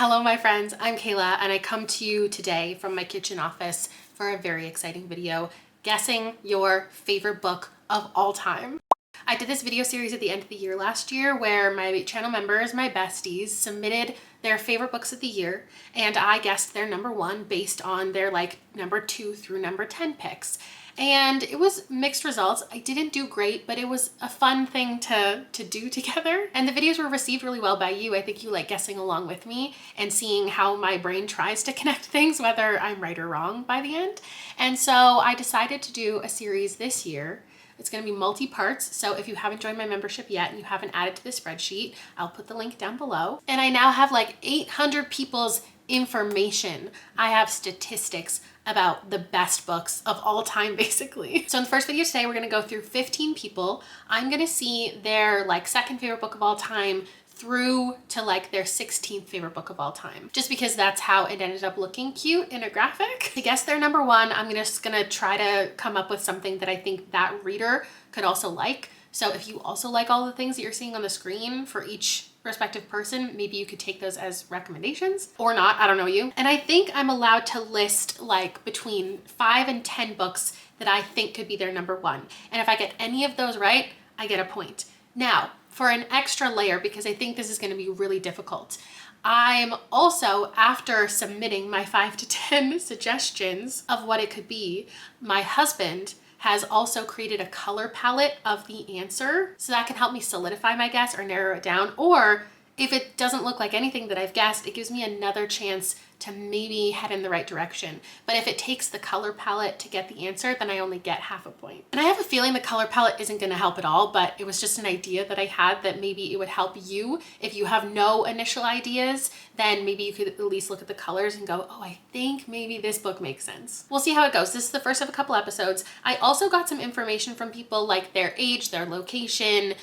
Hello my friends, I'm Kayla and I come to you today from my kitchen office for a very exciting video, guessing your favorite book of all time. I did this video series at the end of the year last year where my channel members, my besties, submitted their favorite books of the year and I guessed their number one based on their number 2 through number 10 picks. And it was mixed results. I didn't do great, but it was a fun thing to do together. And the videos were received really well by you. I think you like guessing along with me and seeing how my brain tries to connect things, whether I'm right or wrong by the end. And so I decided to do a series this year. It's going to be multi-parts, so if you haven't joined my membership yet and you haven't added to the spreadsheet, I'll put the link down below. And I now have like 800 people's information. I have statistics about the best books of all time, basically. So in the first video today, we're going to go through 15 people. I'm going to see their second favorite book of all time through to their 16th favorite book of all time, just because that's how it ended up looking cute in a graphic. To guess their number one, I'm just gonna try to come up with something that I think that reader could also like. So if you also like all the things that you're seeing on the screen for each respective person, maybe you could take those as recommendations or not, I don't know you. And I think I'm allowed to list between 5 and 10 books that I think could be their number one. And if I get any of those right, I get a point. Now, for an extra layer, because I think this is going to be really difficult, I'm also, after submitting my 5 to 10 suggestions of what it could be, my husband has also created a color palette of the answer, so that can help me solidify my guess or narrow it down. Or if it doesn't look like anything that I've guessed, it gives me another chance to maybe head in the right direction. But if it takes the color palette to get the answer, then I only get half a point. And I have a feeling the color palette isn't gonna help at all, but it was just an idea that I had that maybe it would help you. If you have no initial ideas, then maybe you could at least look at the colors and go, oh, I think maybe this book makes sense. We'll see how it goes. This is the first of a couple episodes. I also got some information from people like their age, their location,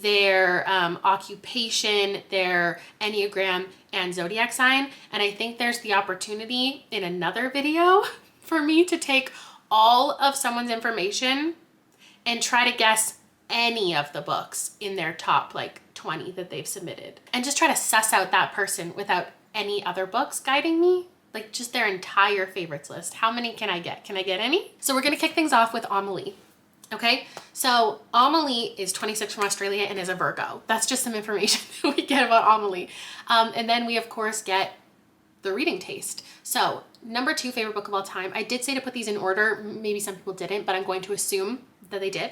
their occupation, their Enneagram, and zodiac sign. And I think there's the opportunity in another video for me to take all of someone's information and try to guess any of the books in their top 20 that they've submitted. And just try to suss out that person without any other books guiding me. Just their entire favorites list. How many can I get? Can I get any? So we're gonna kick things off with Amelie. Okay, so Amelie is 26 from Australia and is a Virgo. That's just some information that we get about Amelie. And then we of course get the reading taste. So number 2 favorite book of all time, I did say to put these in order, maybe some people didn't, but I'm going to assume that they did,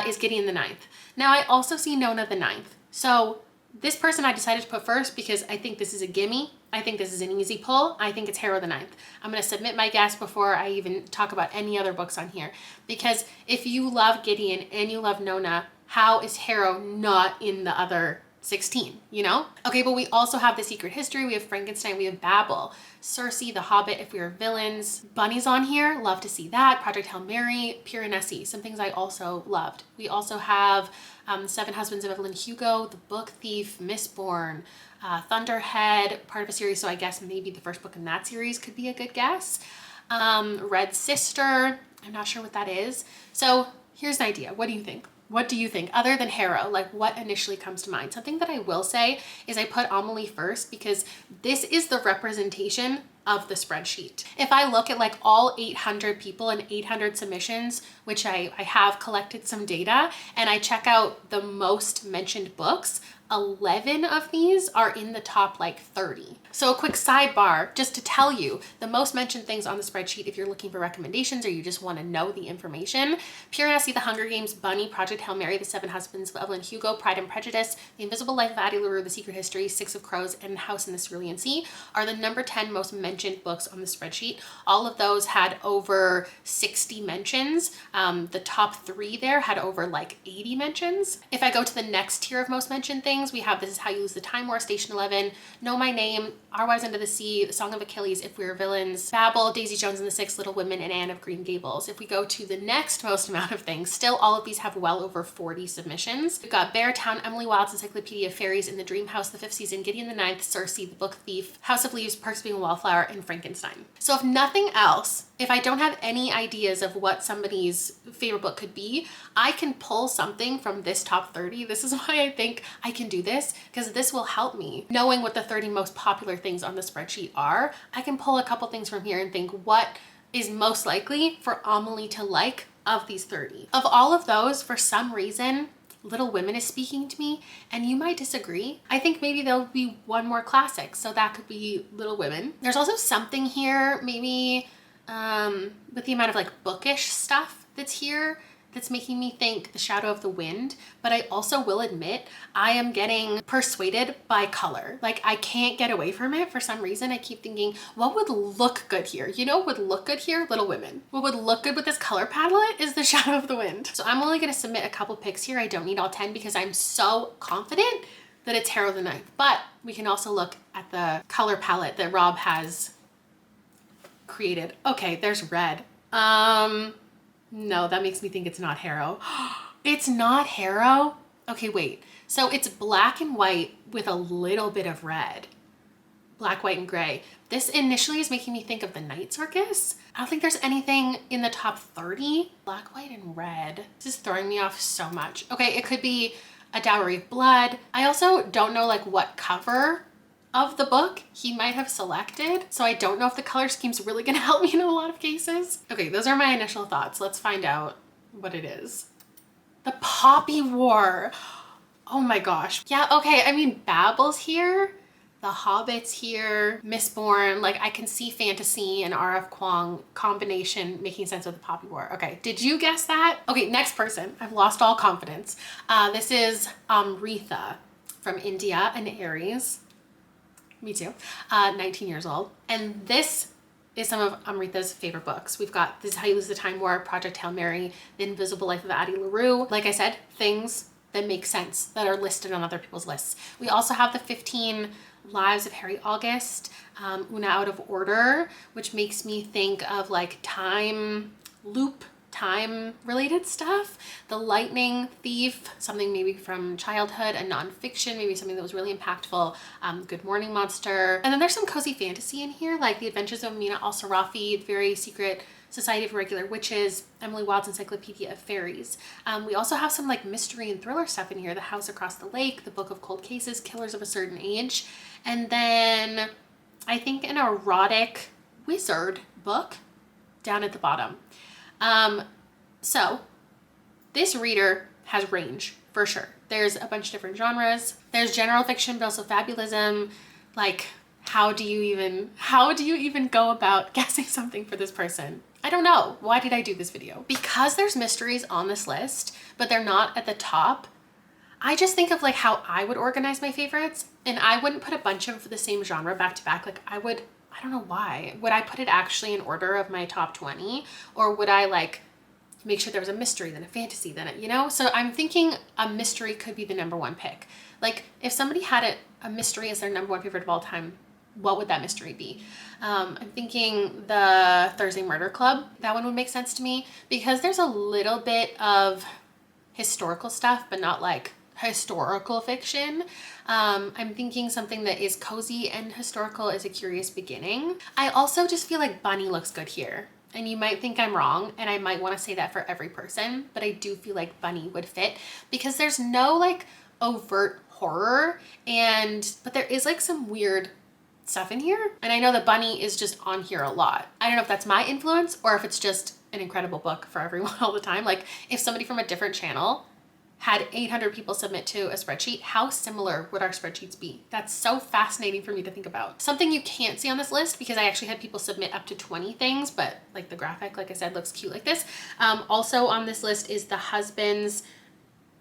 is Gideon the Ninth. Now I also see Nona the Ninth. So this person I decided to put first because I think this is a gimme. I think this is an easy pull. I think it's Harrow the Ninth. I'm going to submit my guess before I even talk about any other books on here. Because if you love Gideon and you love Nona, how is Harrow not in the other 16, you know? Okay, but we also have The Secret History, we have Frankenstein, we have Babel, Circe, The Hobbit, If We Were Villains. Bunny's on here, love to see that. Project Hail Mary, Piranesi, some things I also loved. We also have Seven Husbands of Evelyn Hugo, The Book Thief, Mistborn, Thunderhead, part of a series, so I guess maybe the first book in that series could be a good guess. Red Sister, I'm not sure what that is. So here's an idea, what do you think? What do you think? Other than Harrow, what initially comes to mind? Something that I will say is I put Amelie first because this is the representation of the spreadsheet. If I look at all 800 people and 800 submissions, which I have collected some data, and I check out the most mentioned books, 11 of these are in the top 30. So a quick sidebar, just to tell you the most mentioned things on the spreadsheet if you're looking for recommendations or you just want to know the information: Piranesi, The Hunger Games, Bunny, Project Hail Mary, The Seven Husbands of Evelyn Hugo, Pride and Prejudice, The Invisible Life of Addie LaRue, The Secret History, Six of Crows, and House in the Cerulean Sea are the number 10 most mentioned books on the spreadsheet. All of those had over 60 mentions. The top 3 there had over 80 mentions. If I go to the next tier of most mentioned things, we have This Is How You Lose the Time War, Station 11, Know My Name, Our Wives Under the Sea, The Song of Achilles, If We Were Villains, Babel, Daisy Jones and the Six, Little Women, and Anne of Green Gables. If we go to the next most amount of things, still all of these have well over 40 submissions. We've got Beartown, Emily Wilde's Encyclopedia of Fairies, In the Dream House, The Fifth Season, Gideon the Ninth, Circe, The Book Thief, House of Leaves, Perks of Being a Wallflower, are in Frankenstein. So if nothing else, if I don't have any ideas of what somebody's favorite book could be, I can pull something from this top 30. This is why I think I can do this, because this will help me. Knowing what the 30 most popular things on the spreadsheet are, I can pull a couple things from here and think what is most likely for Amelie to like of these 30. Of all of those, for some reason, Little Women is speaking to me, and you might disagree. I think maybe there'll be one more classic, so that could be Little Women. There's also something here, maybe with the amount of like bookish stuff that's here, that's making me think The Shadow of the Wind, but I also will admit I am getting persuaded by color. Like I can't get away from it for some reason. I keep thinking, what would look good here? You know what would look good here? Little Women. What would look good with this color palette is The Shadow of the Wind. So I'm only gonna submit a couple picks here. I don't need all 10 because I'm so confident that it's Harrow the Ninth. But we can also look at the color palette that Rob has created. Okay, there's red. No, that makes me think it's not Harrow. It's not Harrow? Okay, wait. So it's black and white with a little bit of red. Black, white, and gray. This initially is making me think of the Night Circus. I don't think there's anything in the top 30. Black, white, and red. This is throwing me off so much. Okay, it could be A Dowry of Blood. I also don't know like what cover of the book he might have selected. So I don't know if the color scheme's really gonna help me in a lot of cases. Okay, those are my initial thoughts. Let's find out what it is. The Poppy War. Oh my gosh. Yeah, okay, I mean, Babel's here, The Hobbit's here, Mistborn, like I can see fantasy and R.F. Kuang combination making sense of the Poppy War. Okay, did you guess that? Okay, next person. I've lost all confidence. This is Amrita from India and Aries. Me too. 19 years old. And this is some of Amrita's favorite books. We've got This Is How You Lose the Time War, Project Hail Mary, The Invisible Life of Addie LaRue. Like I said, things that make sense that are listed on other people's lists. We also have the 15 Lives of Harry August, Una Out of Order, which makes me think of like time loop, time related stuff. The Lightning Thief, something maybe from childhood, a nonfiction, maybe something that was really impactful. Good Morning Monster. And then there's some cozy fantasy in here, like The Adventures of Mina al-Sarafi, Very Secret Society of Regular Witches, Emily Wild's Encyclopedia of Fairies. We also have some like mystery and thriller stuff in here. The House Across the Lake, The Book of Cold Cases, Killers of a Certain Age. And then I think an erotic wizard book down at the bottom. So this reader has range for sure. There's a bunch of different genres. There's general fiction, but also fabulism. Like, how do you even go about guessing something for this person? I don't know. Why did I do this video? Because there's mysteries on this list, but they're not at the top. I just think of like how I would organize my favorites, and I wouldn't put a bunch of the same genre back to back. Like I don't know why. Would I put it actually in order of my top 20? Or would I like make sure there was a mystery, then a fantasy, then you know? So I'm thinking a mystery could be the #1 pick. Like if somebody had a mystery as their #1 favorite of all time, what would that mystery be? I'm thinking the Thursday Murder Club. That one would make sense to me because there's a little bit of historical stuff, but not like historical fiction. I'm thinking something that is cozy and historical is A Curious Beginning. I also just feel like Bunny looks good here. And you might think I'm wrong, and I might want to say that for every person, but I do feel like Bunny would fit because there's no like overt horror, but there is like some weird stuff in here. And I know that Bunny is just on here a lot. I don't know if that's my influence or if it's just an incredible book for everyone all the time. Like if somebody from a different channel had 800 people submit to a spreadsheet, how similar would our spreadsheets be? That's so fascinating for me to think about. Something you can't see on this list, because I actually had people submit up to 20 things, but like the graphic, like I said, looks cute like this. Also on this list is The Husbands,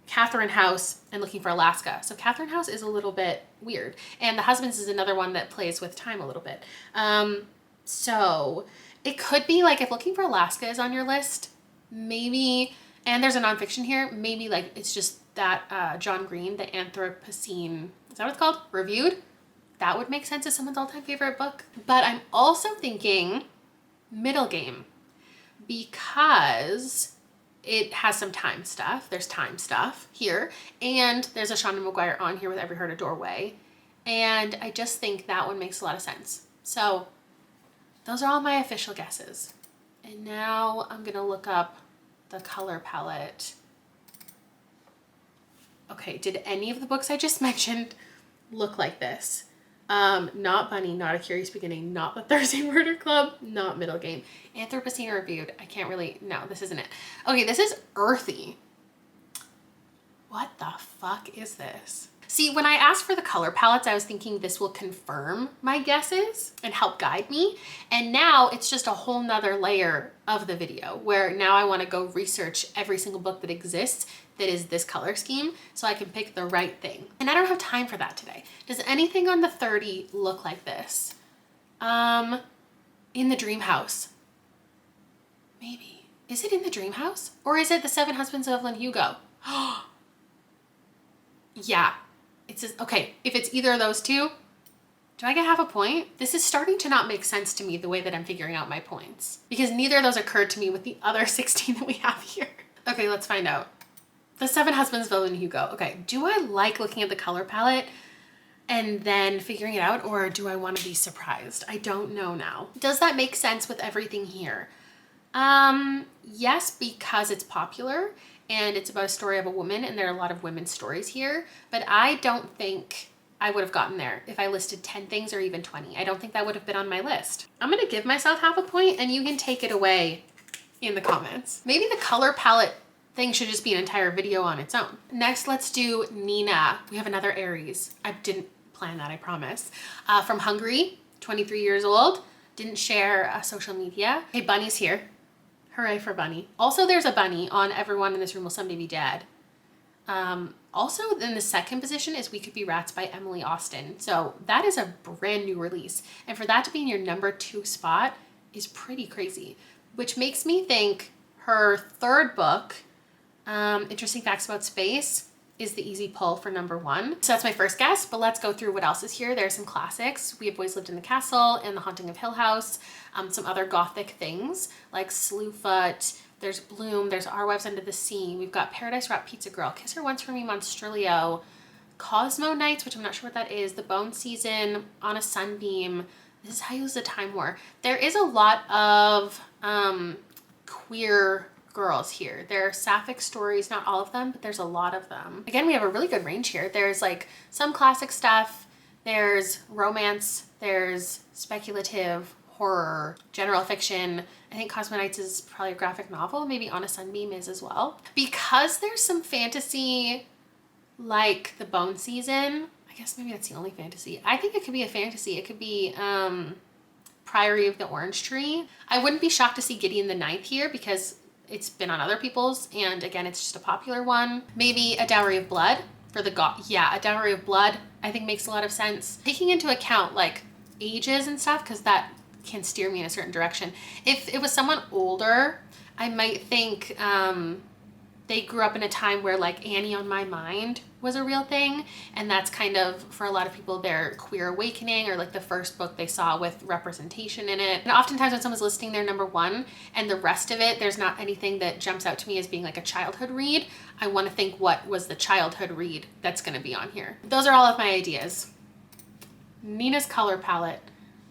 Catherine House, and Looking for Alaska. So Catherine House is a little bit weird. And The Husbands is another one that plays with time a little bit. So it could be like if Looking for Alaska is on your list, maybe, and there's a nonfiction here, maybe like it's just that John Green, The Anthropocene, is that what it's called? Reviewed? That would make sense as someone's all-time favorite book. But I'm also thinking Middle Game because it has some time stuff. There's time stuff here. And there's a Shonda McGuire on here with Every Heart a Doorway. And I just think that one makes a lot of sense. So those are all my official guesses. And now I'm gonna look up the color palette. Okay, did any of the books I just mentioned look like this? Not Bunny, not A Curious Beginning, not The Thursday Murder Club, not Middle Game. Anthropocene Reviewed, I can't really, no, this isn't it. Okay, this is earthy. What the fuck is this? See, when I asked for the color palettes, I was thinking this will confirm my guesses and help guide me. And now it's just a whole nother layer of the video where now I want to go research every single book that exists that is this color scheme so I can pick the right thing. And I don't have time for that today. Does anything on the 30 look like this? In the Dream House. Maybe. Is it In the Dream House? Or is it The Seven Husbands of Evelyn Hugo? Yeah. It says, okay, if it's either of those two, do I get half a point? This is starting to not make sense to me the way that I'm figuring out my points because neither of those occurred to me with the other 16 that we have here. Okay, let's find out. The Seven Husbands of Evelyn Hugo. Okay, do I like looking at the color palette and then figuring it out, or do I want to be surprised? I don't know now. Does that make sense with everything here? Yes, because it's popular and it's about a story of a woman and there are a lot of women's stories here, but I don't think I would have gotten there if I listed 10 things or even 20. I don't think that would have been on my list. I'm gonna give myself half a point and you can take it away in the comments. Maybe the color palette thing should just be an entire video on its own. Next, let's do Nina. We have another Aries. I didn't plan that, I promise. From Hungary, 23 years old, didn't share social media. Hey, Bunny's here. Hooray for Bunny. Also, there's a bunny on Everyone in This Room Will Someday Be Dead. Also, in the second position is We Could Be Rats by Emily Austen. So that is a brand new release. And for that to be in your number 2 spot is pretty crazy, which makes me think her third book, Interesting Facts About Space, is the easy pull for number 1. So that's my first guess, but let's go through what else is here. There's some classics. We Have Boys Lived in the Castle and The Haunting of Hill House. Some other gothic things like Slewfoot. There's Bloom. There's Our Wives Under the Sea. We've got Paradise Wrap Pizza Girl, Kiss Her Once for Me, Monstrilio, Cosmo Nights, which I'm not sure what that is, The Bone Season, On a Sunbeam. This Is How You Lose the Time War. There is a lot of queer girls here. There are sapphic stories, not all of them, but there's a lot of them. Again, we have a really good range here. There's like some classic stuff, there's romance, there's speculative, horror, general fiction. I think Cosmo Nights is probably a graphic novel. Maybe On a Sunbeam is as well. Because there's some fantasy like The Bone Season, I guess maybe that's the only fantasy. I think it could be a fantasy. It could be Priory of the Orange Tree. I wouldn't be shocked to see Gideon the Ninth here because it's been on other people's, and again, it's just a popular one. Maybe A Dowry of Blood for the yeah, A Dowry of Blood I think makes a lot of sense. Taking into account like ages and stuff, because that can steer me in a certain direction. If it was someone older, I might think they grew up in a time where like Annie on My Mind was a real thing, and that's kind of, for a lot of people, their queer awakening or like the first book they saw with representation in it. And oftentimes when someone's listing their number 1 and the rest of it, there's not anything that jumps out to me as being like a childhood read, I want to think what was the childhood read that's going to be on here. Those are all of my ideas. Nina's color palette,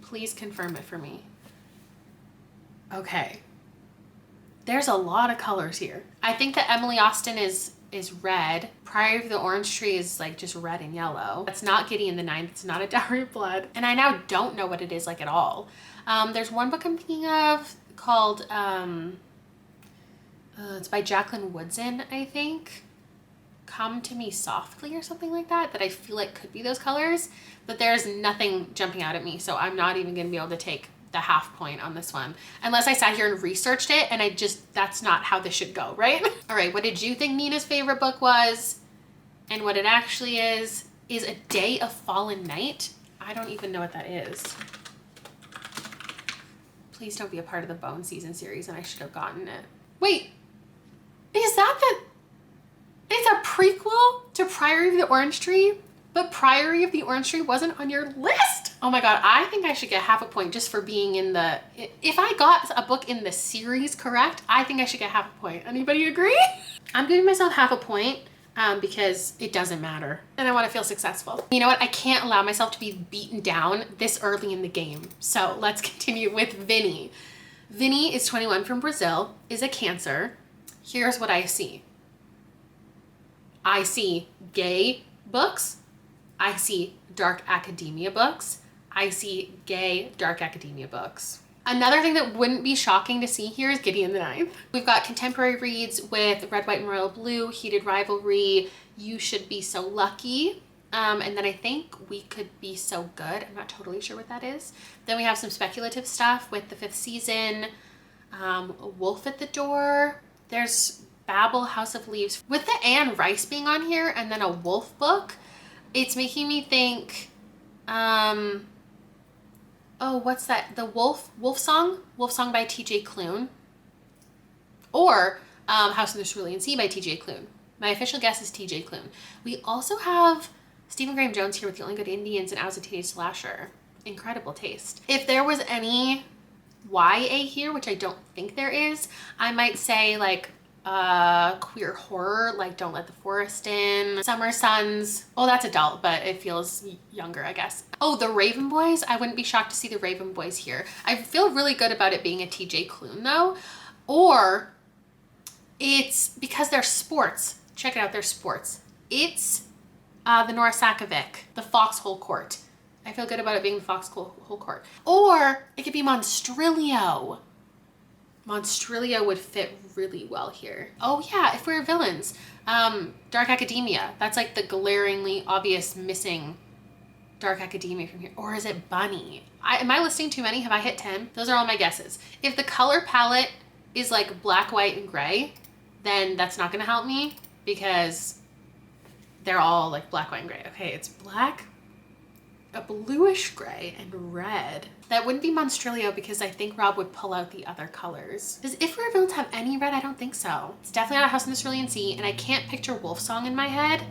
please confirm it for me. Okay. There's a lot of colors here. I think that Emily Austen is red. Priory of the Orange Tree is like just red and yellow. That's not Gideon the Ninth. It's not A Dowry of Blood. And I now don't know what it is like at all. There's one book I'm thinking of called, it's by Jacqueline Woodson, I think. Come to Me Softly or something like that, that I feel like could be those colors, but there's nothing jumping out at me. So I'm not even gonna be able to take the half point on this one unless I sat here and researched it, and that's not how this should go, right? All right, what did you think Nina's favorite book was? And what it actually is A Day of Fallen Night. I don't even know what that is. Please don't be a part of the Bone Season series and I should have gotten it. Wait, is that it's a prequel to Priory of the Orange Tree, but Priory of the Orange Tree wasn't on your list? Oh my God, I think I should get half a point just for being in the, if I got a book in the series correct, I think I should get half a point. Anybody agree? I'm giving myself half a point because it doesn't matter and I want to feel successful. You know what? I can't allow myself to be beaten down this early in the game. So let's continue with Vinny. Vinny is 21 from Brazil, is a Cancer. Here's what I see. I see gay books. I see dark academia books. I see gay dark academia books. Another thing that wouldn't be shocking to see here is Gideon the Ninth. We've got contemporary reads with Red, White, and Royal Blue, Heated Rivalry, You Should Be So Lucky, and then I think We Could Be So Good. I'm not totally sure what that is. Then we have some speculative stuff with The Fifth Season, Wolf at the Door. There's Babel, House of Leaves. With the Anne Rice being on here and then a wolf book, it's making me think, oh, what's that? The Wolf Song by TJ Klune. Or House in the Cerulean Sea by TJ Klune. My official guess is TJ Klune. We also have Stephen Graham Jones here with The Only Good Indians and As a Teenage Slasher. Incredible taste. If there was any YA here, which I don't think there is, I might say like queer horror, like Don't Let the Forest In, Summer Suns. Oh, that's adult, but it feels younger, I guess. Oh, The Raven Boys. I wouldn't be shocked to see The Raven Boys here. I feel really good about it being a TJ Klune though, or it's because they're sports. Check it out, they're sports. It's the Nora Sakovic, The Foxhole Court. I feel good about it being the Foxhole Court. Or it could be Monstrilio. Monstrilio would fit really well here. Oh yeah, If We're Villains. Dark Academia. That's like the glaringly obvious missing Dark Academia from here. Or is it Bunny? Am I listing too many? Have I hit 10? Those are all my guesses. If the color palette is like black, white, and gray, then that's not gonna help me because they're all like black, white, and gray. Okay, it's black, a bluish gray, and red. That wouldn't be Monstrilio because I think Rob would pull out the other colors. Does If We're Villains have any red? I don't think so. It's definitely not a House in the Cerulean Sea, and I can't picture Wolf Song in my head.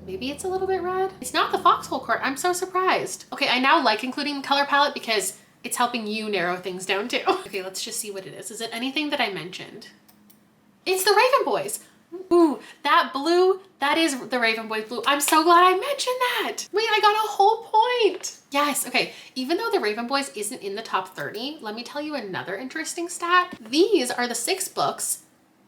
Maybe it's a little bit red. It's not the Foxhole Court. I'm so surprised. Okay, I now like including the color palette because it's helping you narrow things down too. Okay, let's just see what it is. Is it anything that I mentioned? It's the Raven Boys. Ooh, that blue, that is the Raven Boys blue. I'm so glad I mentioned that. Wait, I got a whole point. Yes, okay. Even though the Raven Boys isn't in the top 30, let me tell you another interesting stat. These are the 6 books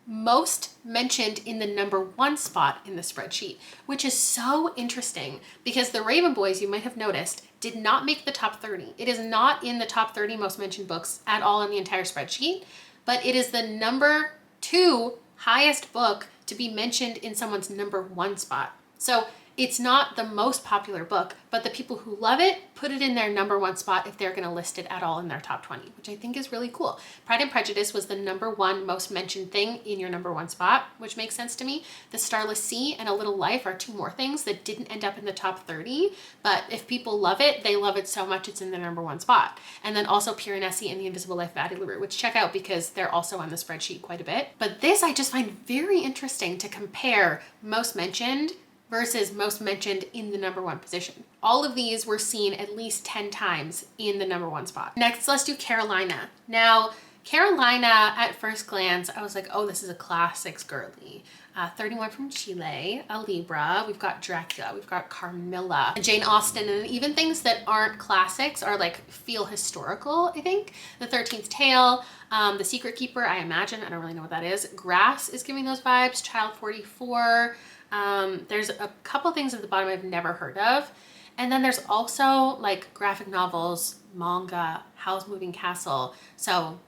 most mentioned in the #1 spot in the spreadsheet, which is so interesting because the Raven Boys, you might have noticed, did not make the top 30. It is not in the top 30 most mentioned books at all in the entire spreadsheet, but it is the #2 highest book to be mentioned in someone's #1 spot. So it's not the most popular book, but the people who love it put it in their #1 spot if they're going to list it at all in their top 20, which I think is really cool. Pride and Prejudice was the #1 most mentioned thing in your #1 spot, which makes sense to me. The Starless Sea and A Little Life are 2 more things that didn't end up in the top 30, but if people love it, they love it so much it's in the #1 spot. And then also Piranesi and The Invisible Life of Addie LaRue, which check out because they're also on the spreadsheet quite a bit. But this I just find very interesting to compare most mentioned versus most mentioned in the #1 position. All of these were seen at least 10 times in the #1 spot. Next, let's do Carolina. Now, Carolina, at first glance, I was like, oh, this is a classics girly. 31 from Chile, a Libra, we've got Dracula, we've got Carmilla, Jane Austen, and even things that aren't classics are like feel historical, I think. The 13th Tale, The Secret Keeper, I imagine, I don't really know what that is. Grass is giving those vibes, Child 44, there's a couple things at the bottom I've never heard of. And then there's also like graphic novels, manga, Howl's Moving Castle. So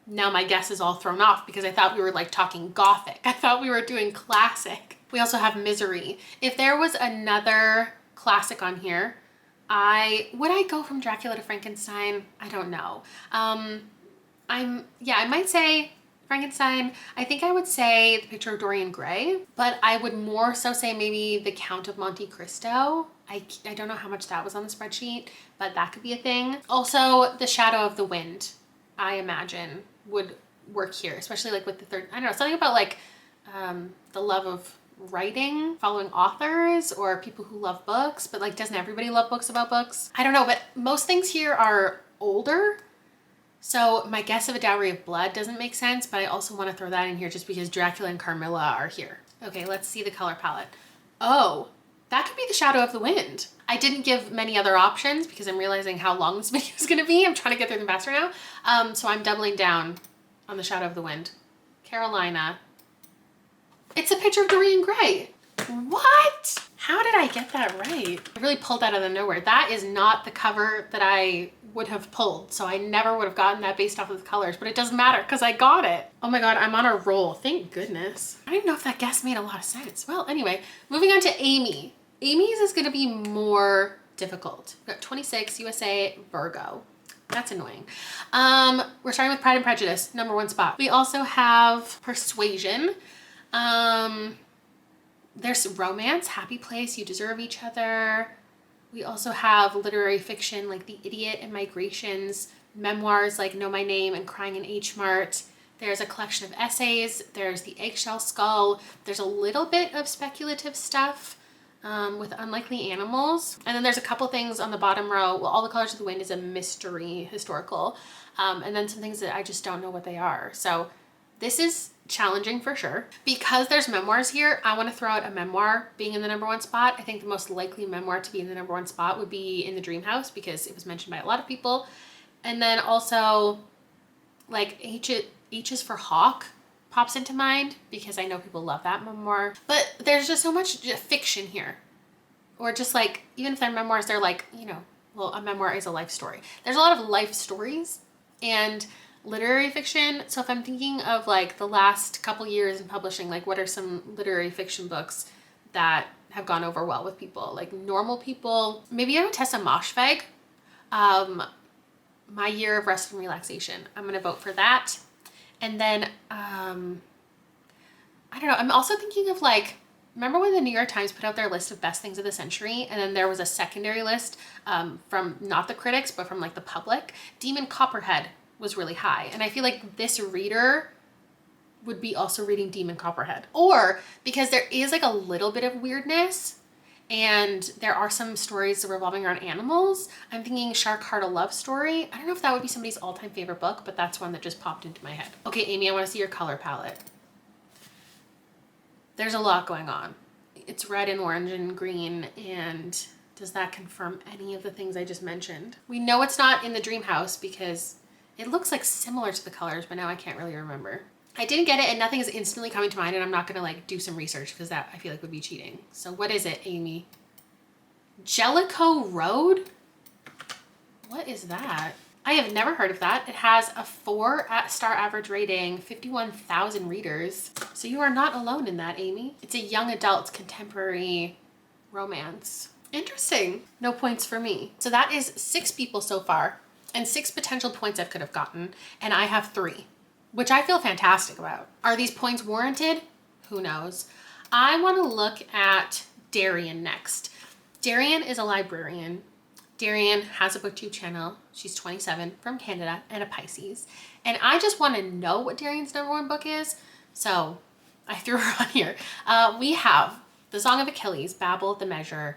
now my guess is all thrown off because I thought we were like talking gothic. I thought we were doing classic. We also have Misery. If there was another classic on here, would I go from Dracula to Frankenstein? I don't know. I might say Frankenstein. I think I would say The Picture of Dorian Gray, but I would more so say maybe The Count of Monte Cristo. I don't know how much that was on the spreadsheet, but that could be a thing. Also, The Shadow of the Wind, I imagine would work here, especially like with the third, I don't know, something about like the love of writing, following authors or people who love books, but like doesn't everybody love books about books? I don't know, but most things here are older. So my guess of A Dowry of Blood doesn't make sense, but I also want to throw that in here just because Dracula and Carmilla are here. Okay, let's see the color palette. Oh, that could be The Shadow of the Wind. I didn't give many other options because I'm realizing how long this video is gonna be. I'm trying to get through them faster now. So I'm doubling down on The Shadow of the Wind. Carolina. It's a picture of Dorian Gray. What? How did I get that right? I really pulled that out of nowhere. That is not the cover that I would have pulled. So I never would have gotten that based off of the colors, but it doesn't matter because I got it. Oh my God, I'm on a roll. Thank goodness. I don't even know if that guess made a lot of sense. Well, anyway, moving on to Amy. Amy's is gonna be more difficult. We've got 26, USA, Virgo. That's annoying. We're starting with Pride and Prejudice, #1 spot. We also have Persuasion. There's romance, Happy Place, You Deserve Each Other. We also have literary fiction like The Idiot and Migrations, memoirs like Know My Name and Crying in H Mart. There's a collection of essays. There's The Eggshell Skull. There's a little bit of speculative stuff with Unlikely Animals. And then there's a couple things on the bottom row. Well, All the Colors of the Wind is a mystery historical. And then some things that I just don't know what they are. So this is challenging for sure. Because there's memoirs here, I want to throw out a memoir being in the #1 spot. I think the most likely memoir to be in the #1 spot would be In the Dream House because it was mentioned by a lot of people. And then also like H is for Hawk pops into mind because I know people love that memoir. But there's just so much fiction here. Or just like, even if they're memoirs, they're like, you know, well, a memoir is a life story. There's a lot of life stories and literary fiction. So if I'm thinking of like the last couple years in publishing, like what are some literary fiction books that have gone over well with people? Like normal people, maybe Tessa Moshfegh, My Year of Rest and Relaxation. I'm gonna vote for that. And then, I don't know, I'm also thinking of like, remember when the New York Times put out their list of best things of the century and then there was a secondary list from not the critics, but from like the public? Demon Copperhead was really high. And I feel like this reader would be also reading Demon Copperhead. Or because there is like a little bit of weirdness and there are some stories revolving around animals. I'm thinking Shark Heart, a Love Story. I don't know if that would be somebody's all-time favorite book, but that's one that just popped into my head. Okay, Amy, I want to see your color palette. There's a lot going on. It's red and orange and green, and does that confirm any of the things I just mentioned? We know it's not in the Dream House because it looks like similar to the colors, but now I can't really remember. I didn't get it and nothing is instantly coming to mind, and I'm not gonna like do some research because that I feel like would be cheating. So what is it, Amy? Jellicoe Road? What is that? I have never heard of that. It has a 4-star average rating, 51,000 readers. So you are not alone in that, Amy. It's a young adult contemporary romance. Interesting. No points for me. So that is 6 people so far and 6 potential points I could have gotten, and I have 3, which I feel fantastic about. Are these points warranted? Who knows? I want to look at Darian next. Darian is a librarian. Darian has a booktube channel. She's 27, from Canada, and a Pisces. And I just want to know what Darian's #1 book is, so I threw her on here. We have The Song of Achilles, Babel, The Measure,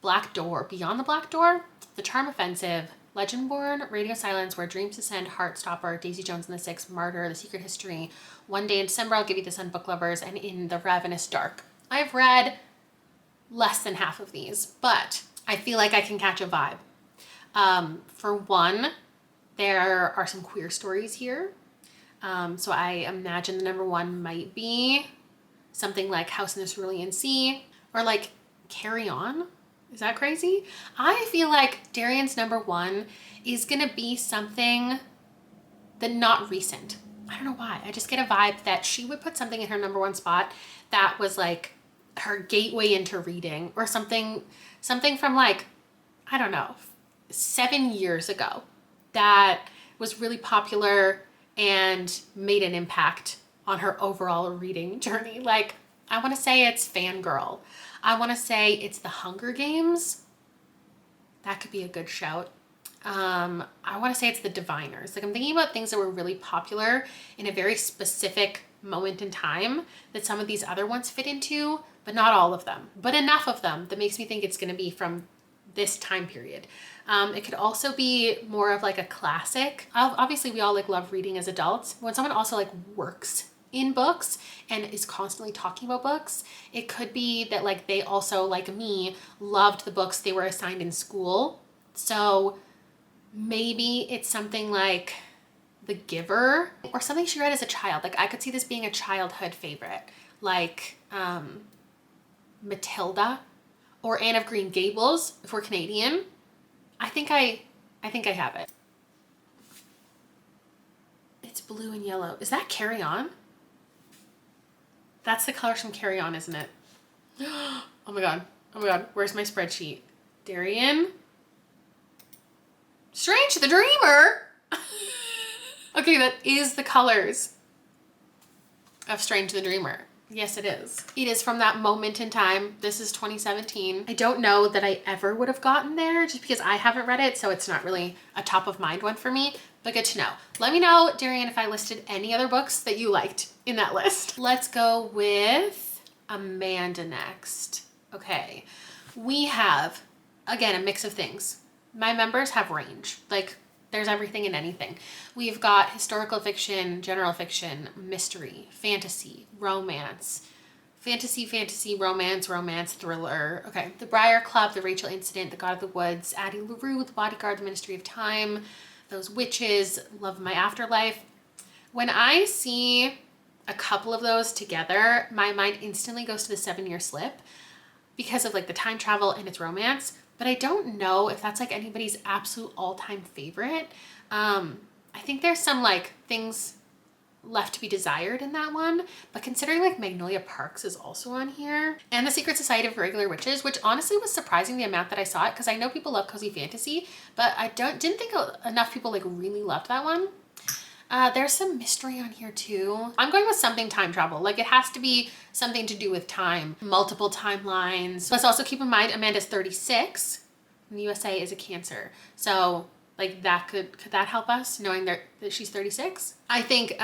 Black Door, Beyond the Black Door, The Charm Offensive, Legendborn, Radio Silence, Where Dreams Descend, Heartstopper, Daisy Jones and the Six, Martyr, The Secret History, One Day in December, I'll Give You the Sun, Book Lovers, and In the Ravenous Dark. I've read less than half of these, but I feel like I can catch a vibe. For one, there are some queer stories here. So I imagine the #1 might be something like House in the Cerulean Sea or like Carry On. Is that crazy? I feel like Darian's #1 is gonna be something that not recent. I don't know why. I just get a vibe that she would put something in her #1 spot that was like her gateway into reading, or something from like, I don't know, 7 years ago that was really popular and made an impact on her overall reading journey. Like, I want to say it's Fangirl. I want to say it's The Hunger Games. That could be a good shout. I want to say it's The Diviners. Like, I'm thinking about things that were really popular in a very specific moment in time that some of these other ones fit into, but not all of them, but enough of them that makes me think it's going to be from this time period. It could also be more of like a classic. Obviously we all like love reading as adults. When someone also like works in books and is constantly talking about books. It could be that like they also, like me, loved the books they were assigned in school. So maybe it's something like The Giver or something she read as a child. Like I could see this being a childhood favorite, like Matilda or Anne of Green Gables if we're Canadian. I think I have it. It's blue and yellow. Is that Carry On? That's the colors from Carry On, isn't it? Oh my God. Oh my God. Where's my spreadsheet? Darian. Strange the Dreamer. Okay, that is the colors of Strange the Dreamer. Yes, it is. It is from that moment in time. This is 2017. I don't know that I ever would have gotten there just because I haven't read it, so it's not really a top of mind one for me, but good to know. Let me know, Darian, if I listed any other books that you liked in that list. Let's go with Amanda next. Okay, we have, again, a mix of things. My members have range. Like, there's everything and anything. We've got historical fiction, general fiction, mystery, fantasy, romance, fantasy, romance, thriller. Okay, The Briar Club, The Rachel Incident, The God of the Woods, Addie LaRue, The Bodyguard, The Ministry of Time, Those Witches, Love of My Afterlife. When I see a couple of those together, my mind instantly goes to The 7-Year Slip because of like the time travel and its romance. But I don't know if that's like anybody's absolute all-time favorite. I think there's some like things left to be desired in that one, but considering like Magnolia Parks is also on here and The Secret Society of Regular Witches, which honestly was surprising the amount that I saw it because I know people love cozy fantasy, but I didn't think enough people like really loved that one. There's some mystery on here too. I'm going with something time travel. Like it has to be something to do with time, multiple timelines. Let's also keep in mind Amanda's 36 and the USA is a Cancer. So like that could that help us knowing that she's 36? I think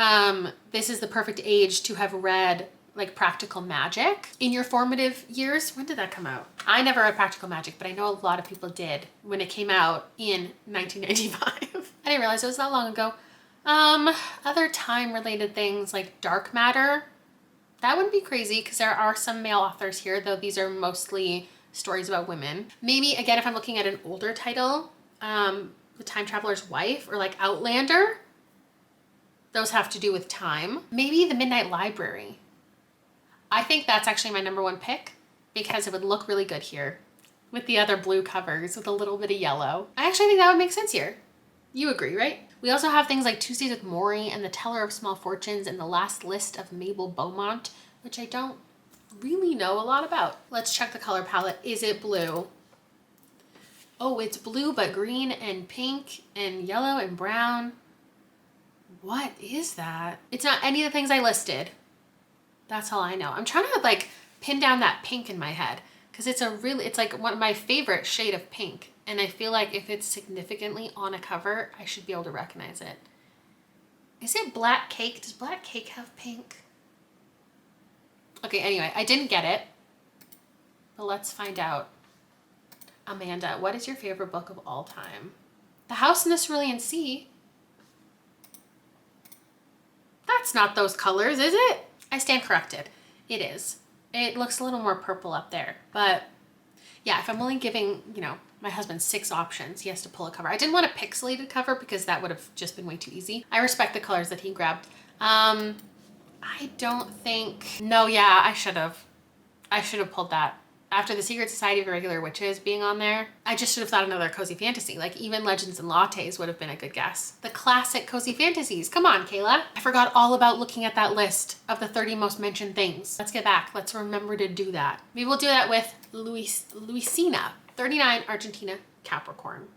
this is the perfect age to have read like Practical Magic in your formative years. When did that come out? I never read Practical Magic, but I know a lot of people did when it came out in 1995. I didn't realize it was that long ago. Other time related things like Dark Matter. That wouldn't be crazy because there are some male authors here, though these are mostly stories about women. Maybe again, if I'm looking at an older title, The Time Traveler's Wife or like Outlander, those have to do with time. Maybe The Midnight Library. I think that's actually my number one pick because it would look really good here with the other blue covers with a little bit of yellow. I actually think that would make sense here. You agree, right? We also have things like Tuesdays with Maury and The Teller of Small Fortunes and The Last List of Mabel Beaumont, which I don't really know a lot about. Let's check the color palette. Is it blue? Oh, it's blue, but green and pink and yellow and brown. What is that? It's not any of the things I listed. That's all I know. I'm trying to like pin down that pink in my head because it's like one of my favorite shade of pink. And I feel like if it's significantly on a cover, I should be able to recognize it. Is it Black Cake? Does Black Cake have pink? Okay, anyway, I didn't get it, but let's find out. Amanda, what is your favorite book of all time? The House in the Cerulean Sea. That's not those colors, is it? I stand corrected. It is. It looks a little more purple up there, but yeah, if I'm only giving, you know, my husband 6 options, he has to pull a cover. I didn't want a pixelated cover because that would have just been way too easy. I respect the colors that he grabbed. I don't think, no, yeah, I should have pulled that. After The Secret Society of Irregular Witches being on there, I just should have thought another cozy fantasy. Like even Legends and Lattes would have been a good guess. The classic cozy fantasies. Come on, Kayla. I forgot all about looking at that list of the 30 most mentioned things. Let's get back. Let's remember to do that. Maybe we'll do that with Luisina, 39, Argentina, Capricorn.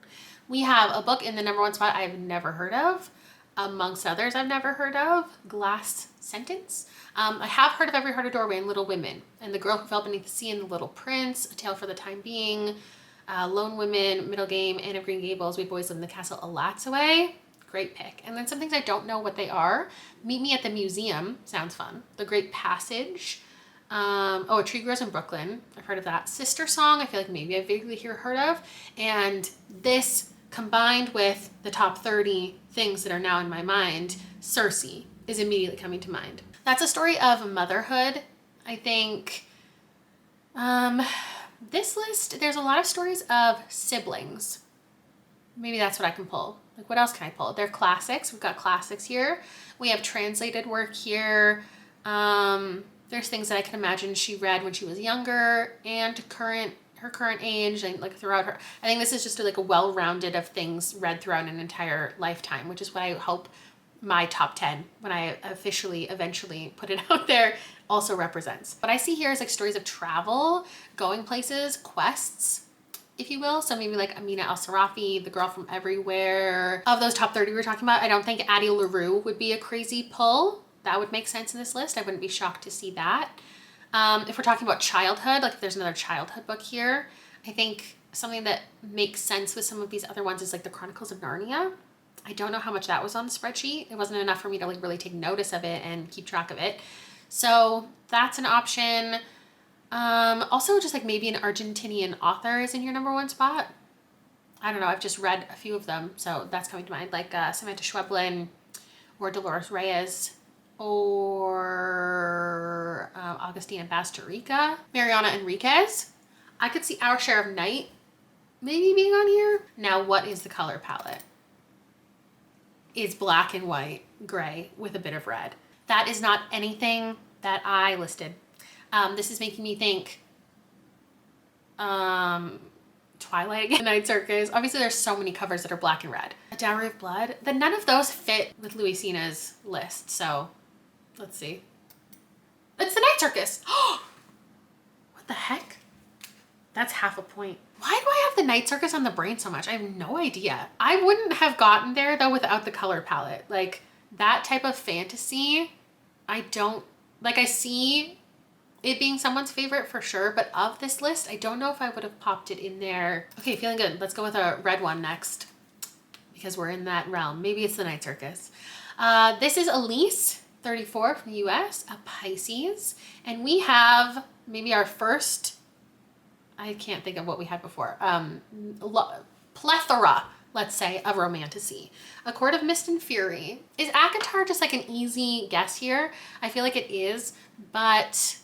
We have a book in the #1 spot I've never heard of. Amongst others I've never heard of, Glass Sentence. I have heard of Every Heart a Doorway and Little Women, and The Girl Who Fell Beneath the Sea and The Little Prince, A Tale for the Time Being, Lone Women, Middle Game, Anne of Green Gables, We Boys Live in the Castle, Alatsaway. Great pick. And then some things I don't know what they are. Meet Me at the Museum, sounds fun. The Great Passage. A Tree Grows in Brooklyn, I've heard of that. Sister Song, I feel like maybe I vaguely heard of. And this combined with the top 30 things that are now in my mind, Circe is immediately coming to mind. That's a story of motherhood. I think this list, there's a lot of stories of siblings. Maybe that's what I can pull. Like, what else can I pull? They're classics. We've got classics here. We have translated work here. There's things that I can imagine she read when she was younger and her current age, and like throughout her. I think this is just like a well-rounded of things read throughout an entire lifetime, which is what I hope my top 10, when I eventually put it out there, also represents. What I see here is like stories of travel, going places, quests, if you will. So maybe like Amina El-Sarafi, The Girl from Everywhere. Of those top 30 we were talking about, I don't think Addie LaRue would be a crazy pull. That would make sense in this list. I wouldn't be shocked to see that. If we're talking about childhood, like if there's another childhood book here, I think something that makes sense with some of these other ones is like The Chronicles of Narnia. I don't know how much that was on the spreadsheet. It wasn't enough for me to like really take notice of it and keep track of it. So that's an option. Also just like maybe an Argentinian author is in your number one spot. I don't know. I've just read a few of them, so that's coming to mind, like Samantha Schweblin or Dolores Reyes or Agustina Bastarrica, Mariana Enriquez. I could see Our Share of Night maybe being on here. Now, what is the color palette? It's black and white, gray with a bit of red. That is not anything that I listed. This is making me think Twilight again, Night Circus. Obviously there's so many covers that are black and red. A Dowry of Blood, but none of those fit with Louisina's list. So let's see. It's the Night Circus. What the heck? That's half a point. Why do I have the Night Circus on the brain so much? I have no idea. I wouldn't have gotten there though without the color palette. Like that type of fantasy, I don't, like I see it being someone's favorite for sure, but of this list, I don't know if I would have popped it in there. Okay, feeling good. Let's go with a red one next because we're in that realm. Maybe it's the Night Circus. This is Elise, 34 from the US, a Pisces. And we have maybe our first, I can't think of what we had before, plethora, let's say, of romantasy. A Court of Mist and Fury. Is ACOTAR just like an easy guess here? I feel like it is, but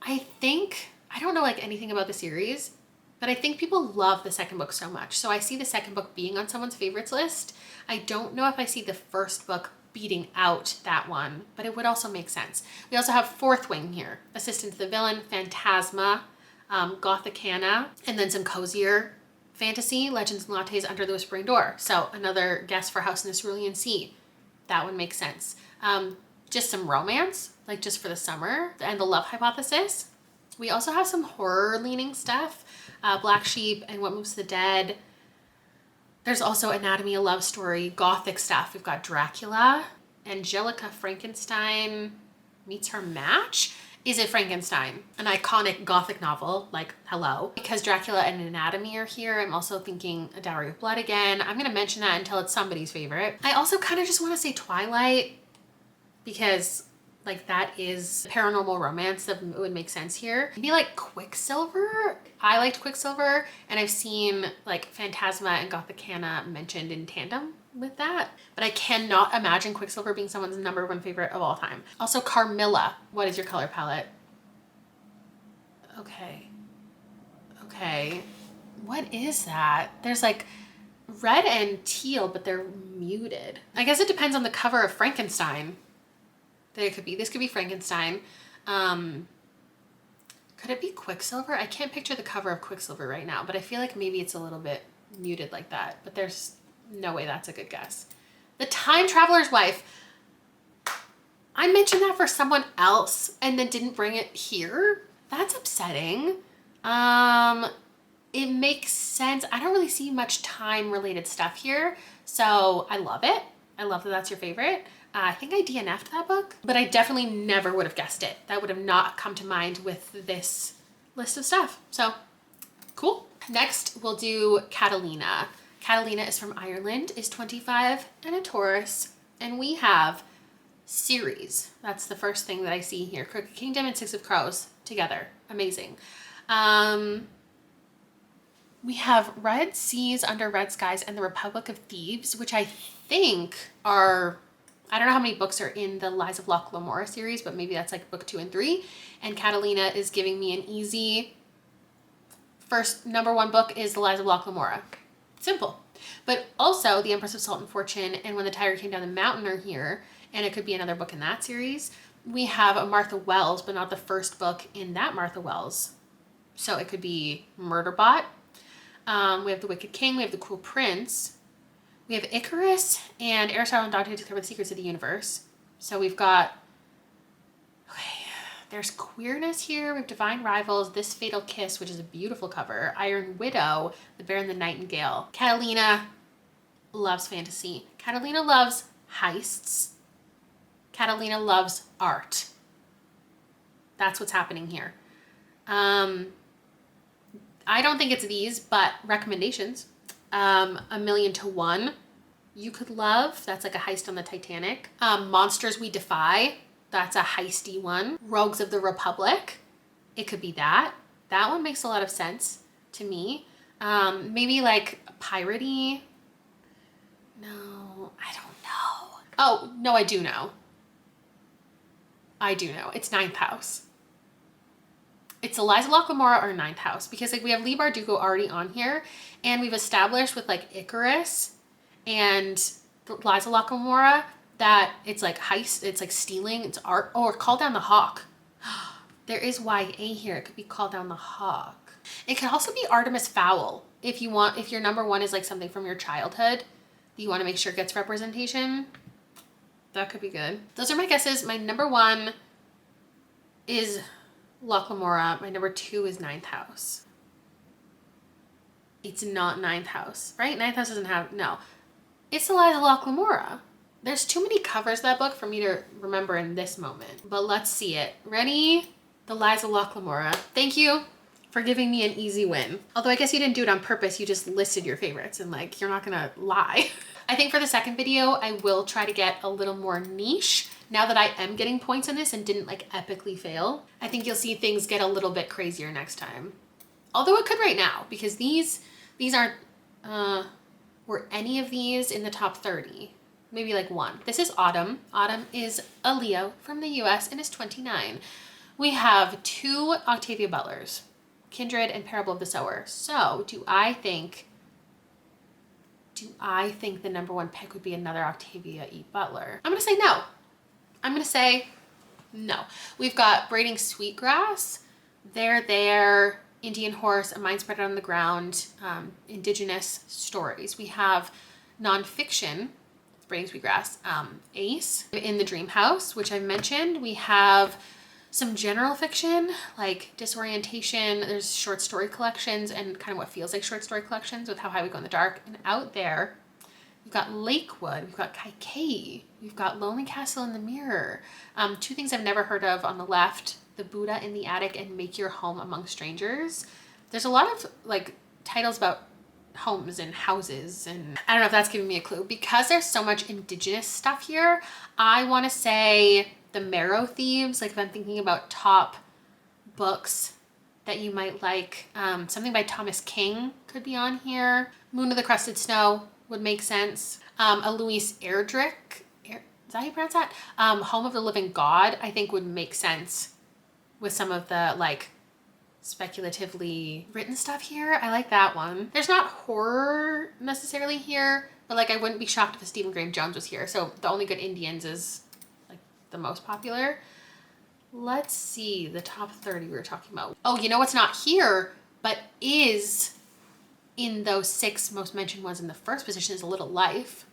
I think, I don't know like anything about the series, but I think people love the second book so much. So I see the second book being on someone's favorites list. I don't know if I see the first book beating out that one, but it would also make sense. We also have Fourth Wing here. Assistant to the Villain, Phantasma, Gothicana, and then some cozier fantasy, Legends and Lattes, Under the Whispering Door. So another guess for House in the Cerulean Sea. That one makes sense. Just some romance, like just for the summer, and The Love Hypothesis. We also have some horror leaning stuff, Black Sheep and What Moves the Dead. There's also Anatomy, a Love Story, gothic stuff. We've got Dracula, Angelica Frankenstein Meets Her Match. Is it Frankenstein? An iconic gothic novel, like hello. Because Dracula and Anatomy are here, I'm also thinking A Dowry of Blood again. I'm gonna mention that until it's somebody's favorite. I also kind of just wanna say Twilight, because like that is paranormal romance that would make sense here. Maybe like Quicksilver. I liked Quicksilver, and I've seen like Phantasma and Gothicana mentioned in tandem with that, but I cannot imagine Quicksilver being someone's number one favorite of all time. Also Carmilla. What is your color palette? Okay. What is that? There's like red and teal, but they're muted. I guess it depends on the cover of Frankenstein. That it could be. This could be Frankenstein. Could it be Quicksilver? I can't picture the cover of Quicksilver right now, but I feel like maybe it's a little bit muted like that, but there's no way that's a good guess. The Time Traveler's Wife. I mentioned that for someone else and then didn't bring it here. That's upsetting. It makes sense. I don't really see much time related stuff here, so I love it. I love that that's your favorite. I think I DNF'd that book, but I definitely never would have guessed it. That would have not come to mind with this list of stuff. So cool. Next, we'll do Catalina. Catalina is from Ireland, is 25 and a Taurus, and we have series. That's the first thing that I see here. Crooked Kingdom and Six of Crows together. Amazing. We have Red Seas Under Red Skies and the Republic of Thieves, which I think are I don't know how many books are in the Lies of Locke Lamora series, but maybe that's like book 2 and 3. And Catalina is giving me an easy first #1 book is the Lies of Locke Lamora. Simple. But also The Empress of Salt and Fortune and When the Tiger Came Down the Mountain are here, and it could be another book in that series. We have a Martha Wells, but not the first book in that Martha Wells. So it could be Murderbot. We have The Wicked King. We have The Cruel Prince. We have Icarus and Aristotle and Dante Discover the Secrets of the Universe. So we've got, okay, there's Queerness here. We have Divine Rivals, This Fatal Kiss, which is a beautiful cover. Iron Widow, The Bear and the Nightingale. Catalina loves fantasy. Catalina loves heists. Catalina loves art. That's what's happening here. I don't think it's these, but recommendations. A Million to One, you could love. That's like a heist on the Titanic. Monsters We Defy, that's a heisty one. Rogues of the Republic, it could be that. That one makes a lot of sense to me. Maybe like piratey. No, I don't know. Oh, no, I do know. I do know. It's Ninth House. It's Eliza Locke Lamora or Ninth House, because like we have Leigh Bardugo already on here, and we've established with like Icarus and Eliza Locke Lamora that it's like heist, it's like stealing, it's art. Or Call Down the Hawk. There is YA here. It could be Call Down the Hawk. It could also be Artemis Fowl if you want. If your #1 is like something from your childhood that you want to make sure gets representation. That could be good. Those are my guesses. My #1 is Locke Lamora. My #2 is Ninth House. It's not Ninth House, right? Ninth House doesn't have, no. It's Eliza Locke Lamora. There's too many covers of that book for me to remember in this moment, but let's see it. Ready? The Eliza Locke Lamora. Thank you for giving me an easy win. Although I guess you didn't do it on purpose. You just listed your favorites and like, you're not gonna lie. I think for the second video, I will try to get a little more niche. Now that I am getting points on this and didn't like epically fail, I think you'll see things get a little bit crazier next time. Although it could right now, because these aren't, were any of these in the top 30? Maybe like one. This is Autumn. Autumn is a Leo from the US and is 29. We have 2 Octavia Butlers, Kindred and Parable of the Sower. So do I think the #1 pick would be another Octavia E. Butler? I'm gonna say no. I'm gonna say no. We've got Braiding Sweetgrass, There, Indian Horse, A Mind Spread Out on the Ground, Indigenous Stories. We have nonfiction, Braiding Sweetgrass, Ace, In the Dream House, which I mentioned. We have some general fiction like Disorientation. There's short story collections and kind of what feels like short story collections with How High We Go in the Dark. And out there, we've got Lakewood, we've got Kaikei, we've got Lonely Castle in the Mirror. 2 things I've never heard of on the left, The Buddha in the Attic and Make Your Home Among Strangers. There's a lot of like titles about homes and houses, and I don't know if that's giving me a clue. Because there's so much indigenous stuff here, I want to say The Marrow Thieves. Like if I'm thinking about top books that you might like, something by Thomas King could be on here. Moon of the Crusted Snow would make sense. A Louise Erdrich, is that how you pronounce that? Home of the Living God, I think would make sense with some of the like speculatively written stuff here. I like that one. There's not horror necessarily here, but like I wouldn't be shocked if a Stephen Graham Jones was here. So The Only Good Indians is like the most popular. Let's see the top 30 we were talking about. Oh, you know what's not here, but is in those 6 most mentioned ones in the first position is A Little Life.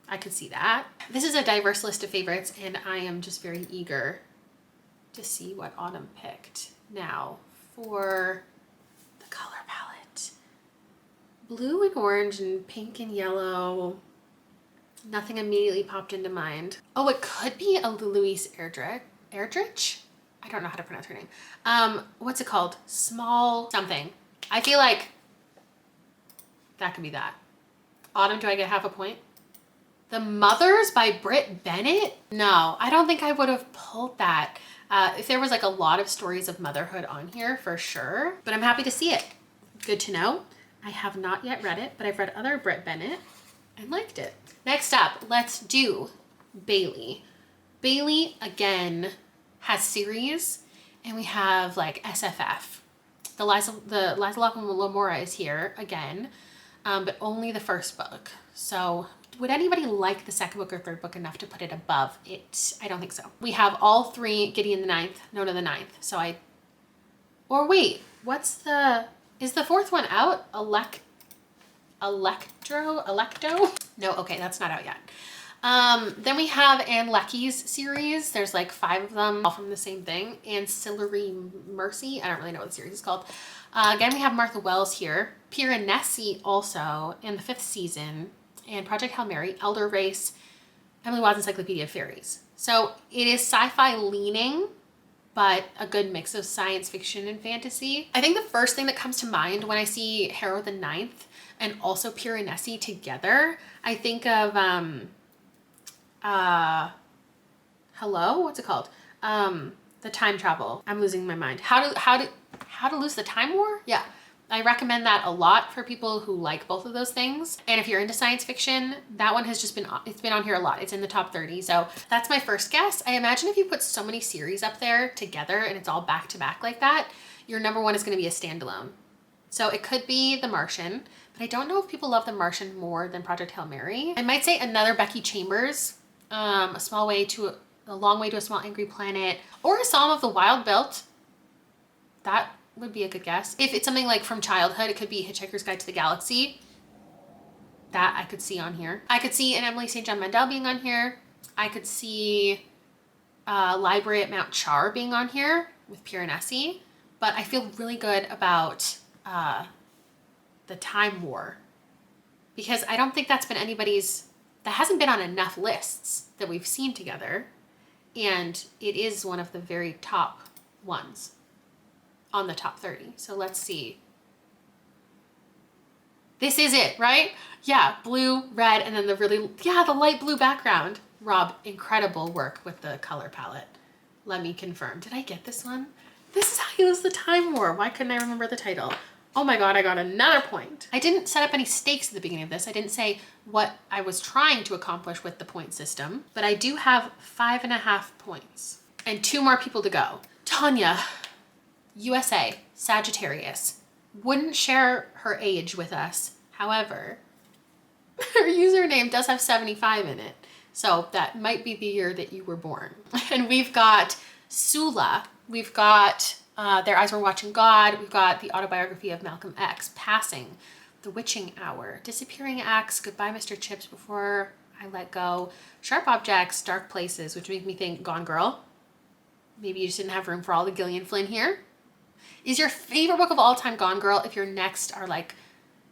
I could see that. This is a diverse list of favorites, and I am just very eager to see what Autumn picked. Now for the color palette. Blue and orange and pink and yellow. Nothing immediately popped into mind. Oh, it could be a Louise Erdrich? I don't know how to pronounce her name. What's it called? Small something. I feel like that could be that. Autumn, do I get half a point? The Mothers by Britt Bennett? No, I don't think I would have pulled that. If there was like a lot of stories of motherhood on here, for sure, but I'm happy to see it. Good to know. I have not yet read it, but I've read other Britt Bennett. and liked it. Next up, let's do Bailey. Bailey, again, has series, and we have like SFF. The Liza Locke and Lamora is here again, but only the first book. So would anybody like the second book or third book enough to put it above it? I don't think so. We have all three, Gideon the Ninth, Nona the Ninth. So or wait, is the fourth one out? Electo? No, okay, that's not out yet. Then we have Anne Leckie's series. There's like 5 of them, all from the same thing. Ancillary Mercy. I don't really know what the series is called. Again, we have Martha Wells here. Piranesi also in the 5th season. And Project Hail Mary, Elder Race, Emily Watt's Encyclopedia of Fairies. So it is sci-fi leaning, but a good mix of science fiction and fantasy. I think the first thing that comes to mind when I see Harrow the Ninth and also Piranesi together, I think of hello, what's it called? The time travel. I'm losing my mind. How to lose the time war? Yeah. I recommend that a lot for people who like both of those things. And if you're into science fiction, that one has it's been on here a lot. It's in the top 30. So that's my first guess. I imagine if you put so many series up there together and it's all back to back like that, your number one is going to be a standalone. So it could be The Martian, but I don't know if people love The Martian more than Project Hail Mary. I might say another Becky Chambers, A Long Way to a Small Angry Planet, or A Psalm of the Wild Belt. That would be a good guess. If it's something like from childhood, it could be Hitchhiker's Guide to the Galaxy. That I could see on here. I could see an Emily St. John Mandel being on here. I could see Library at Mount Char being on here with Piranesi. But I feel really good about the Time War, because I don't think that hasn't been on enough lists that we've seen together. And it is one of the very top ones on the top 30. So let's see. This is it, right? Yeah, blue, red, and then the light blue background. Rob, incredible work with the color palette. Let me confirm. Did I get this one? This is How You Lose the Time War. Why couldn't I remember the title? Oh my God, I got another point. I didn't set up any stakes at the beginning of this. I didn't say what I was trying to accomplish with the point system, but I do have 5.5 points and 2 more people to go. Tanya, USA, Sagittarius, wouldn't share her age with us. However, her username does have 75 in it. So that might be the year that you were born. And we've got Sula. We've got Their Eyes Were Watching God. We've got the autobiography of Malcolm X, Passing, The Witching Hour, Disappearing Acts, Goodbye Mr. Chips, Before I Let Go, Sharp Objects, Dark Places, which make me think Gone Girl. Maybe you just didn't have room for all the Gillian Flynn here. Is your favorite book of all time Gone Girl? If your next are like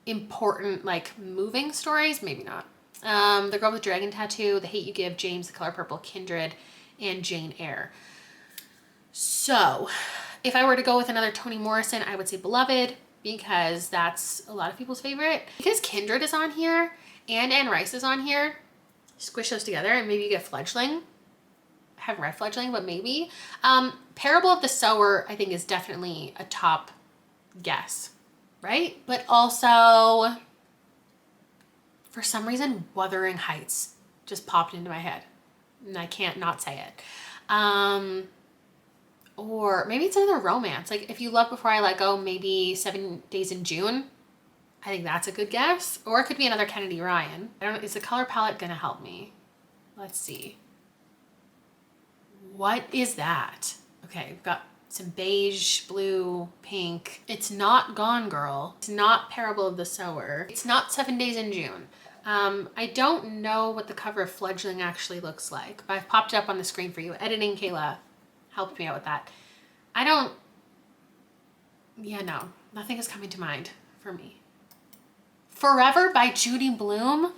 important, like moving stories, maybe not. The Girl with the Dragon Tattoo, The Hate You Give, James, The Color Purple, Kindred, and Jane Eyre. So if I were to go with another Toni Morrison, I would say Beloved, because that's a lot of people's favorite. Because Kindred is on here and Anne Rice is on here, squish those together and maybe you get Fledgling. I haven't read Fledgling, but maybe. Parable of the Sower, I think, is definitely a top guess, right? But also, for some reason, Wuthering Heights just popped into my head and I can't not say it. Or maybe it's another romance. Like If You Love Before I Let Go, maybe 7 Days in June. I think that's a good guess. Or it could be another Kennedy Ryan. I don't know. Is the color palette gonna help me? Let's see. What is that? Okay, we've got some beige, blue, pink. It's not Gone Girl. It's not Parable of the Sower. It's not 7 Days in June. I don't know what the cover of Fledgling actually looks like, but I've popped it up on the screen for you. Editing Kayla helped me out with that. No, nothing is coming to mind for me. Forever by Judy Blume.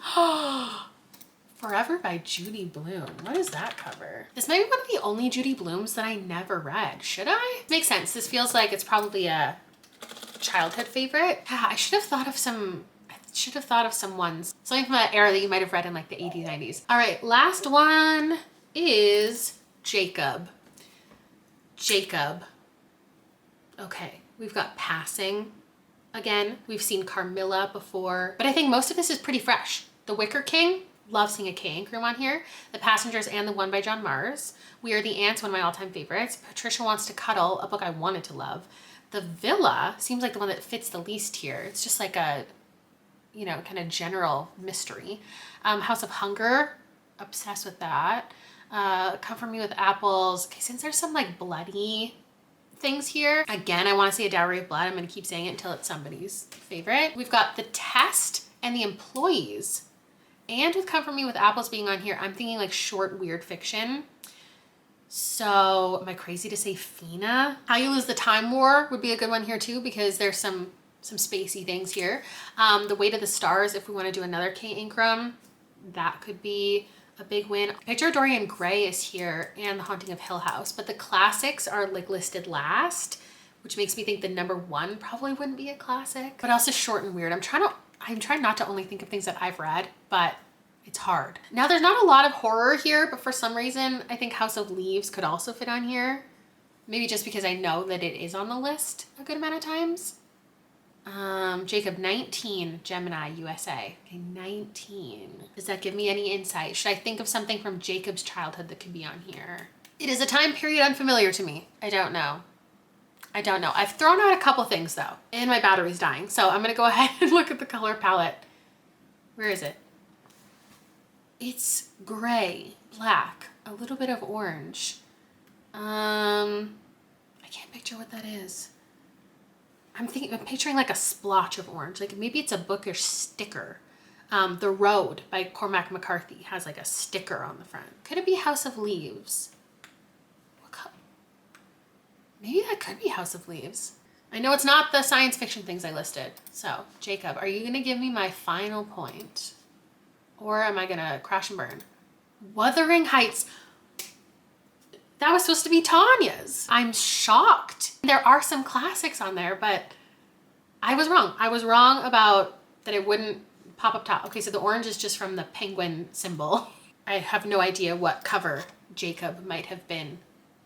Forever by Judy Blume. What is that cover? This might be one of the only Judy Blumes that I never read. Should I? Makes sense. This feels like it's probably a childhood favorite. Yeah, I should have thought of some ones. Something from that era that you might have read in like the 80s, 90s. All right, last one is Jacob. Jacob. Okay, we've got Passing. Again, we've seen Carmilla before, but I think most of this is pretty fresh. The Wicker King, love seeing a K ink room on here. The Passengers and the One by John Mars. We Are the Ants, one of my all-time favorites. Patricia Wants to Cuddle, a book I wanted to love. The Villa seems like the one that fits the least here. It's just like a, you know, kind of general mystery. House of Hunger, obsessed with that. Comfort Me with Apples. Okay, since there's some like bloody things here, again, I want to see A Dowry of Blood. I'm going to keep saying it until it's somebody's favorite. We've got The Test and The Employees. And with Comfort Me with Apples being on here, I'm thinking like short, weird fiction. So am I crazy to say Fina? How You Lose the Time War would be a good one here too, because there's some spacey things here. The Weight of the Stars, if we want to do another K ink room, that could be a big win. Picture of Dorian Gray is here and The Haunting of Hill House, but the classics are like listed last, which makes me think the #1 probably wouldn't be a classic. But also short and weird. I'm trying not to only think of things that I've read, but it's hard. Now there's not a lot of horror here, but for some reason I think House of Leaves could also fit on here. Maybe just because I know that it is on the list a good amount of times. Jacob, 19, Gemini, USA. Okay, 19. Does that give me any insight? Should I think of something from Jacob's childhood that could be on here? It is a time period unfamiliar to me. I don't know. I've thrown out a couple things though, and my battery's dying. So I'm gonna go ahead and look at the color palette. Where is it? It's gray, black, a little bit of orange. I can't picture what that is. I'm picturing like a splotch of orange. Like maybe it's a bookish sticker. The Road by Cormac McCarthy has like a sticker on the front. Could it be House of Leaves? What color? Maybe that could be House of Leaves. I know it's not the science fiction things I listed. So Jacob, are you gonna give me my final point? Or am I gonna crash and burn? Wuthering Heights. That was supposed to be Tanya's. I'm shocked. There are some classics on there, but I was wrong. I was wrong about that it wouldn't pop up top. Okay, so the orange is just from the penguin symbol. I have no idea what cover Jacob might have been,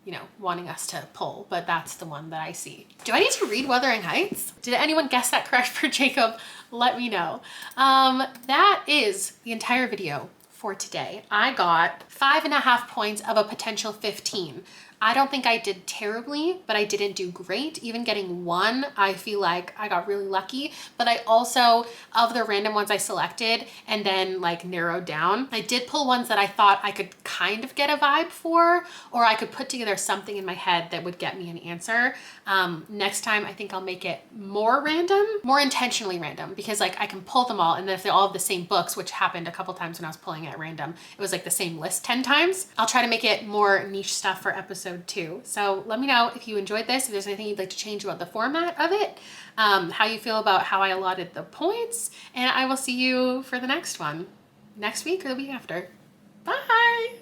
you know, wanting us to pull, but that's the one that I see. Do I need to read Wuthering Heights? Did anyone guess that correct for Jacob? Let me know. That is the entire video for today. I got 5.5 points of a potential 15. I don't think I did terribly, but I didn't do great. Even getting 1, I feel like I got really lucky. But I also, of the random ones I selected and then like narrowed down, I did pull ones that I thought I could kind of get a vibe for, or I could put together something in my head that would get me an answer. Next time, I think I'll make it more random, more intentionally random, because like I can pull them all, and then if they all have the same books, which happened a couple times when I was pulling at random, it was like the same list 10 times. I'll try to make it more niche stuff for episode 2. So let me know if you enjoyed this, if there's anything you'd like to change about the format of it, how you feel about how I allotted the points, and I will see you for the next one next week or the week after. Bye.